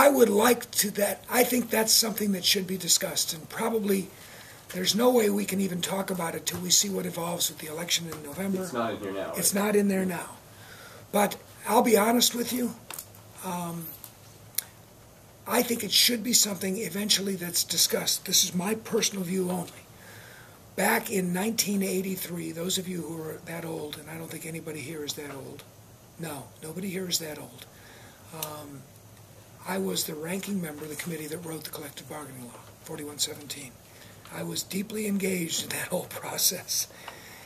I would like to that. I think that's something that should be discussed, and probably there's no way we can even talk about it till we see what evolves with the election in November. It's not in here now. It's not in there now. But I'll be honest with you. I think it should be something eventually that's discussed. This is my personal view only. Back in 1983, those of you who are that old, and I don't think anybody here is that old. No, nobody here is that old. I was the ranking member of the committee that wrote the collective bargaining law, 4117. I was deeply engaged in that whole process.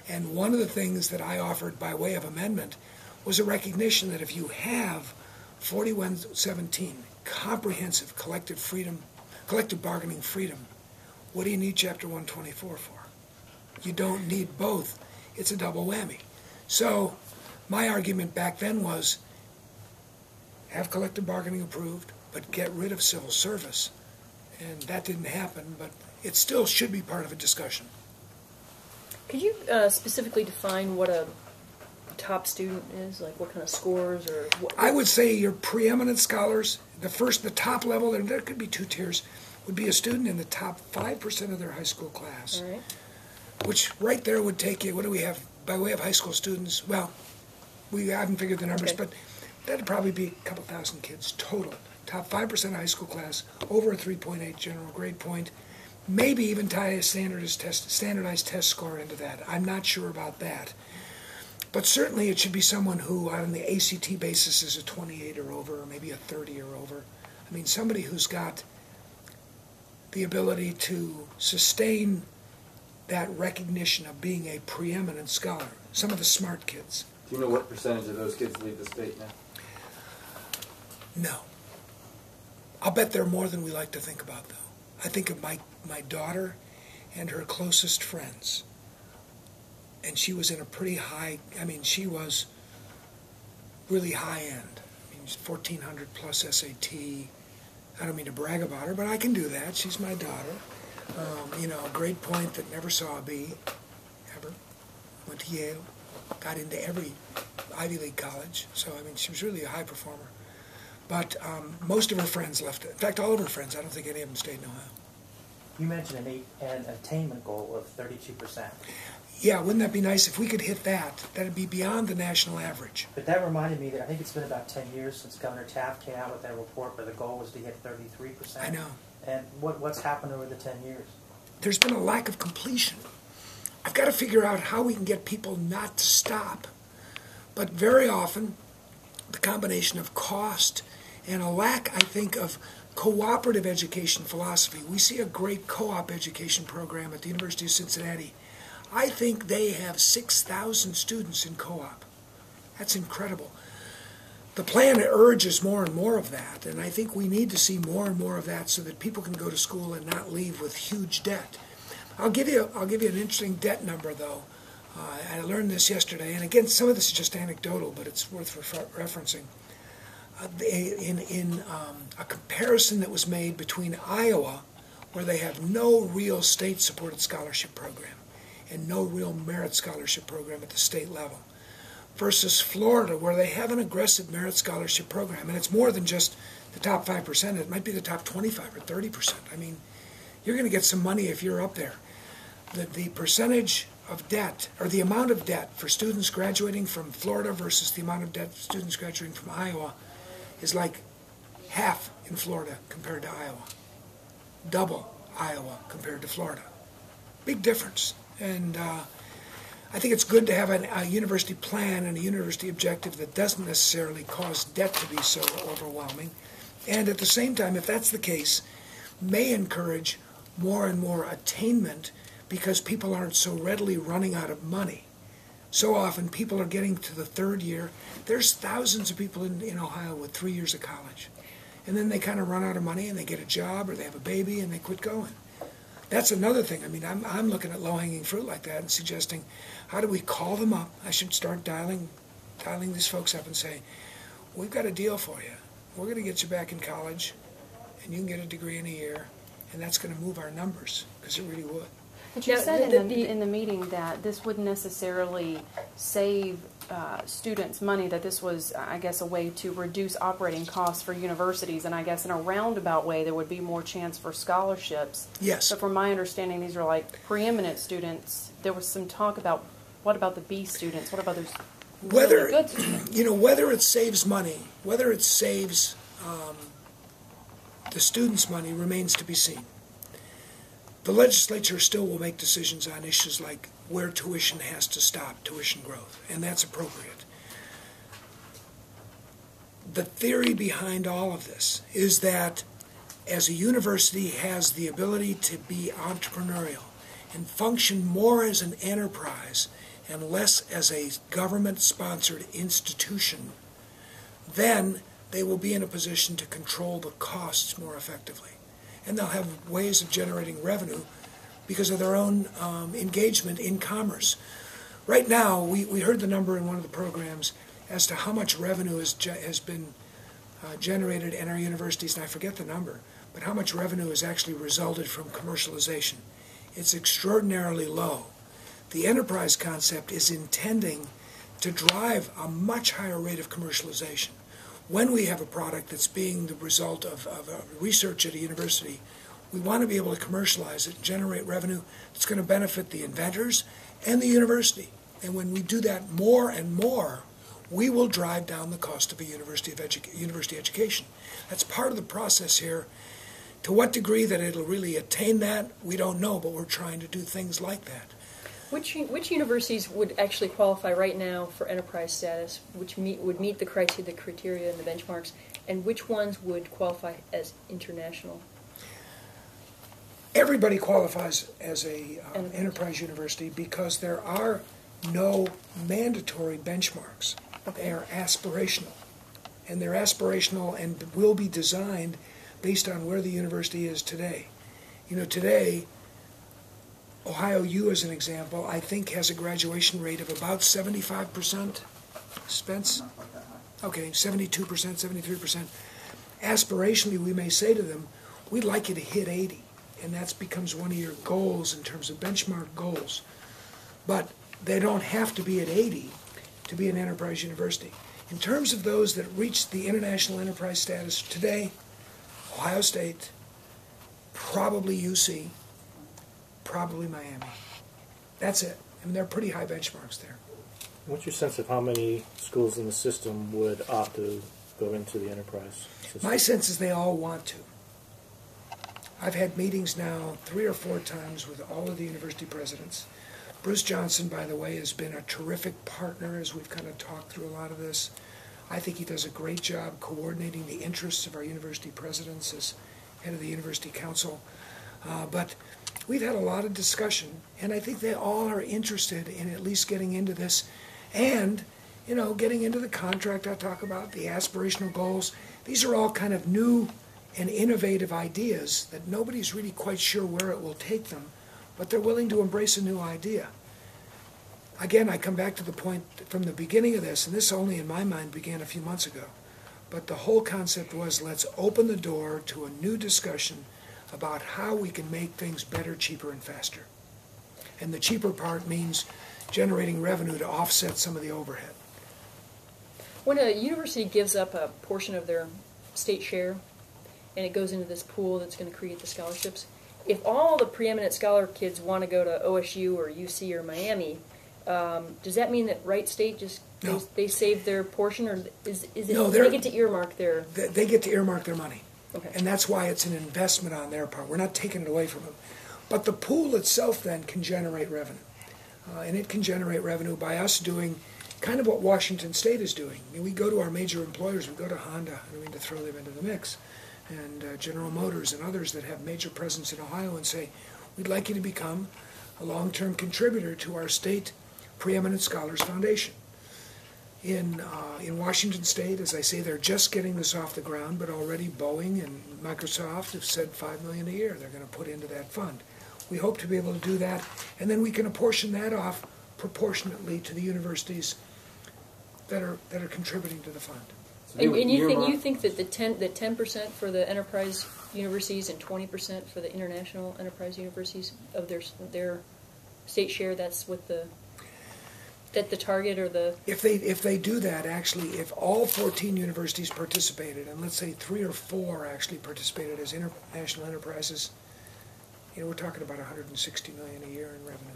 And one of the things that I offered by way of amendment was a recognition that if you have 4117, comprehensive collective bargaining freedom, what do you need Chapter 124 for? You don't need both. It's a double whammy. So my argument back then was have collective bargaining approved, but get rid of civil service. And that didn't happen, but it still should be part of a discussion. Could you specifically define what a top student is? Like what kind of scores or what? I would say your preeminent scholars, the top level, there could be two tiers, would be a student in the top 5% of their high school class. All right. Which right there would take you, what do we have by way of high school students? Well, we haven't figured the numbers, but that'd probably be a couple thousand kids total. Top 5% of high school class, over a 3.8 general grade point, maybe even tie a standardized test score into that. I'm not sure about that. But certainly it should be someone who on the ACT basis is a 28 or over, or maybe a 30 or over. I mean, somebody who's got the ability to sustain that recognition of being a preeminent scholar. Some of the smart kids. Do you know what percentage of those kids leave the state now? No. I'll bet there are more than we like to think about, though. I think of my daughter and her closest friends. And she was in a pretty high, she was really high end. I mean, 1,400 plus SAT. I don't mean to brag about her, but I can do that. She's my daughter. A grade point that never saw a B, ever. Went to Yale, got into every Ivy League college. So, she was really a high performer. But most of her friends left it. In fact, all of her friends, I don't think any of them stayed in Ohio. You mentioned an attainment goal of 32%. Yeah, wouldn't that be nice if we could hit that? That'd be beyond the national average. But that reminded me that I think it's been about 10 years since Governor Taft came out with that report where the goal was to hit 33%. I know. And what's happened over the 10 years? There's been a lack of completion. I've got to figure out how we can get people not to stop. But very often, the combination of cost and a lack, I think, of cooperative education philosophy. We see a great co-op education program at the University of Cincinnati. I think they have 6,000 students in co-op. That's incredible. The plan urges more and more of that, and I think we need to see more and more of that so that people can go to school and not leave with huge debt. I'll give you an interesting debt number, though. I learned this yesterday, and again, some of this is just anecdotal, but it's worth referencing. In a comparison that was made between Iowa, where they have no real state-supported scholarship program and no real merit scholarship program at the state level, versus Florida, where they have an aggressive merit scholarship program, and it's more than just the top 5%. It might be the top 25 or 30%. You're going to get some money if you're up there. The percentage of debt, or the amount of debt for students graduating from Florida versus the amount of debt for students graduating from Iowa is like half in Florida compared to Iowa. Double Iowa compared to Florida. Big difference. And I think it's good to have a university plan and a university objective that doesn't necessarily cause debt to be so overwhelming. And at the same time, if that's the case, may encourage more and more attainment because people aren't so readily running out of money. So often people are getting to the third year. There's thousands of people in Ohio with 3 years of college. And then they kind of run out of money and they get a job or they have a baby and they quit going. That's another thing. I'm looking at low-hanging fruit like that and suggesting, how do we call them up? I should start dialing these folks up and say, we've got a deal for you. We're going to get you back in college and you can get a degree in a year, and that's going to move our numbers, because it really would. But you said in the meeting that this wouldn't necessarily save students money, that this was, I guess, a way to reduce operating costs for universities, and I guess in a roundabout way there would be more chance for scholarships. Yes. So from my understanding, these are like preeminent students. There was some talk about, what about the B students? What about those really good students? Whether it saves money, whether it saves the students' money remains to be seen. The legislature still will make decisions on issues like where tuition has to stop, tuition growth, and that's appropriate. The theory behind all of this is that as a university has the ability to be entrepreneurial and function more as an enterprise and less as a government-sponsored institution, then they will be in a position to control the costs more effectively. And they'll have ways of generating revenue because of their own engagement in commerce. Right now, we heard the number in one of the programs as to how much revenue has been generated in our universities, and I forget the number, but how much revenue has actually resulted from commercialization. It's extraordinarily low. The enterprise concept is intending to drive a much higher rate of commercialization. When we have a product that's being the result of research at a university, we want to be able to commercialize it and generate revenue that's going to benefit the inventors and the university. And when we do that more and more, we will drive down the cost of a university education. That's part of the process here. To what degree that it'll really attain that, we don't know, but we're trying to do things like that. Which universities would actually qualify right now for enterprise status, which would meet the criteria and the benchmarks, and which ones would qualify as international? Everybody qualifies as a enterprise university because there are no mandatory benchmarks. Okay. They are aspirational. And they're aspirational and will be designed based on where the university is today. Today, Ohio U, as an example, I think has a graduation rate of about 75%. Spence? Okay, 72%, 73%. Aspirationally, we may say to them, we'd like you to hit 80, and that becomes one of your goals in terms of benchmark goals. But they don't have to be at 80 to be an enterprise university. In terms of those that reach the international enterprise status today, Ohio State, probably UC, probably Miami. That's it. I mean, there are pretty high benchmarks there. What's your sense of how many schools in the system would opt to go into the enterprise system? My sense is they all want to. I've had meetings now 3 or 4 times with all of the university presidents. Bruce Johnson, by the way, has been a terrific partner as we've kind of talked through a lot of this. I think he does a great job coordinating the interests of our university presidents as head of the university council. But we've had a lot of discussion, and I think they all are interested in at least getting into this and, getting into the contract I talk about, the aspirational goals. These are all kind of new and innovative ideas that nobody's really quite sure where it will take them, but they're willing to embrace a new idea. Again, I come back to the point from the beginning of this, and this only in my mind began a few months ago, but the whole concept was let's open the door to a new discussion about how we can make things better, cheaper, and faster. And the cheaper part means generating revenue to offset some of the overhead. When a university gives up a portion of their state share and it goes into this pool that's going to create the scholarships, if all the preeminent scholar kids want to go to OSU or UC or Miami, does that mean that Wright State just No. they save their portion, or is it No, they get to earmark their? They get to earmark their money. Okay. And that's why it's an investment on their part. We're not taking it away from them. But the pool itself then can generate revenue. And it can generate revenue by us doing kind of what Washington State is doing. I mean, we go to our major employers. We go to Honda, I don't mean to throw them into the mix, and General Motors and others that have major presence in Ohio and say, we'd like you to become a long-term contributor to our state Preeminent Scholars Foundation. In Washington State, as I say, they're just getting this off the ground, but already Boeing and Microsoft have said $5 million a year they're going to put into that fund. We hope to be able to do that, and then we can apportion that off proportionately to the universities that are contributing to the fund. So And you earmark- think that the 10% for the enterprise universities and 20% for the international enterprise universities of their state share, that's what the That the target or the If they do that, actually, if all 14 universities participated, and let's say 3 or 4 actually participated as international enterprises, we're talking about $160 million a year in revenue.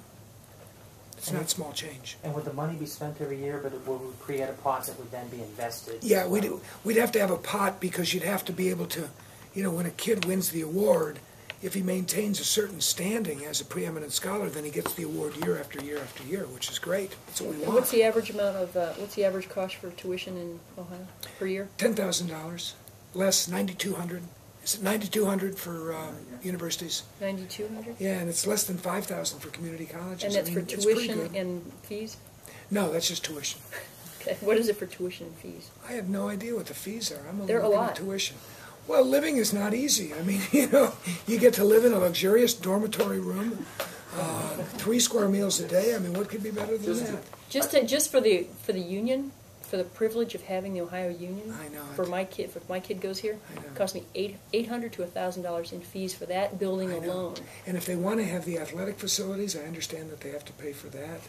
It's not small change. And would the money be spent every year, but would we create a pot that would then be invested? Yeah, we'd have to have a pot, because you'd have to be able to, when a kid wins the award, if he maintains a certain standing as a preeminent scholar, then he gets the award year after year after year, which is great. That's what we want. what's the average amount of what's the average cost for tuition in Ohio per year? $10,000 less, $9,200. Is it $9,200 for universities? 9,200. Yeah, and it's less than $5,000 for community colleges. And that's for it's pretty tuition good. and fees. No, that's just tuition. Okay, what is it for tuition and fees? I have no idea what the fees are. I'm only They're a looking lot. at tuition. Well, living is not easy. I mean, you get to live in a luxurious dormitory room, 3 square meals a day. I mean, what could be better than that? Just for the union, for the privilege of having the Ohio Union. I know. For my kid, if my kid goes here, I know. it costs me $800 to $1,000 in fees for that building I know. alone. And if they want to have the athletic facilities, I understand that they have to pay for that.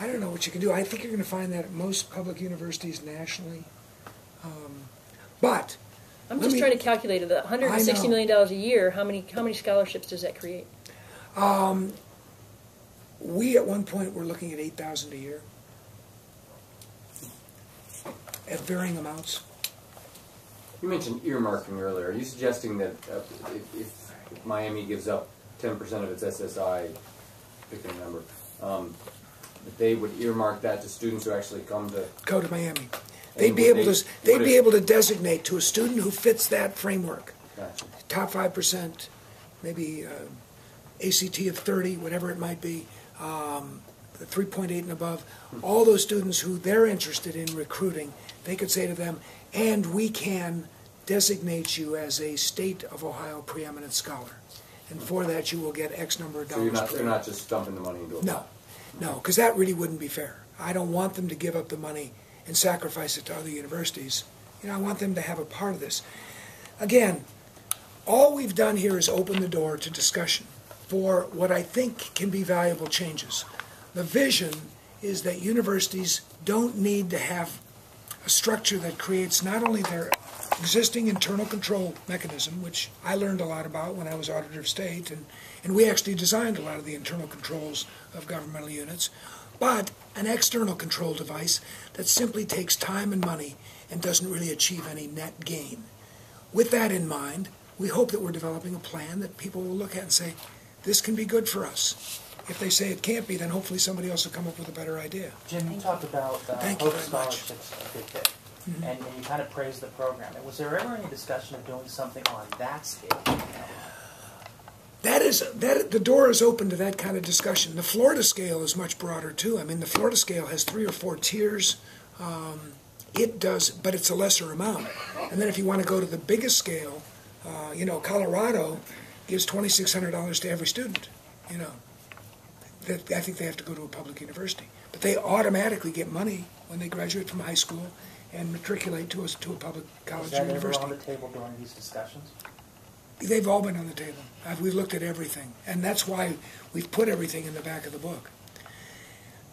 I don't know what you can do. I think you're going to find that at most public universities nationally. But I'm just trying to calculate it. The $160 million a year. How many scholarships does that create? we at one point were looking at 8,000 a year at varying amounts. You mentioned earmarking earlier. Are you suggesting that if Miami gives up 10% of its SSI, pick a number, that they would earmark that to students who actually come to Go to Miami. And They'd be able to. They'd would be it- able to designate to a student who fits that framework. Gotcha. Top 5%, maybe ACT of 30, whatever it might be, 3.8 and above. All those students who they're interested in recruiting, they could say to them, and we can designate you as a state of Ohio preeminent scholar. And for that you will get X number of So dollars. they're not just dumping the money into a No, no, because that really wouldn't be fair. I don't want them to give up the money and sacrifice it to other universities. I want them to have a part of this. Again, all we've done here is open the door to discussion for what I think can be valuable changes. The vision is that universities don't need to have a structure that creates not only their existing internal control mechanism, which I learned a lot about when I was Auditor of State, and we actually designed a lot of the internal controls of governmental units, but an external control device that simply takes time and money and doesn't really achieve any net gain. With that in mind, we hope that we're developing a plan that people will look at and say, this can be good for us. If they say it can't be, then hopefully somebody else will come up with a better idea. Jim, you talked about Thank you Hope very much. Scholarships a good bit, and you kind of praised the program. Was there ever any discussion of doing something on that scale? The door is open to that kind of discussion. The Florida scale is much broader too. I mean, the Florida scale has 3 or 4 tiers. It does, but it's a lesser amount. And then if you want to go to the biggest scale, Colorado gives $2,600 to every student. I think they have to go to a public university, but they automatically get money when they graduate from high school and matriculate to a public college Is that or ever university. on the table during these discussions? They've all been on the table. We've looked at everything, and that's why we've put everything in the back of the book.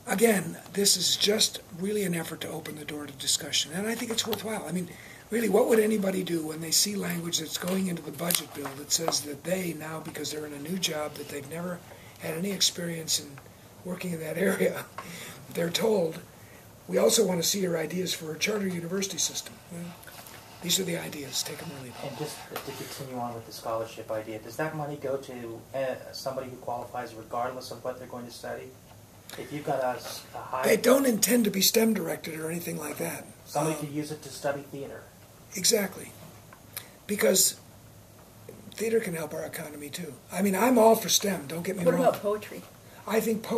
Again, this is just really an effort to open the door to discussion, and I think it's worthwhile. I mean, really, what would anybody do when they see language that's going into the budget bill that says that they now, because they're in a new job that they've never had any experience in working in that area, they're told, we also want to see your ideas for a charter university system. Well, these are the ideas. Take them or leave them. And just to continue on with the scholarship idea, does that money go to somebody who qualifies regardless of what they're going to study? If you've got a high... They don't intend to be STEM directed or anything like that. Somebody could use it to study theater. Exactly. Because theater can help our economy too. I mean, I'm all for STEM, don't get me What wrong. about poetry? I think poetry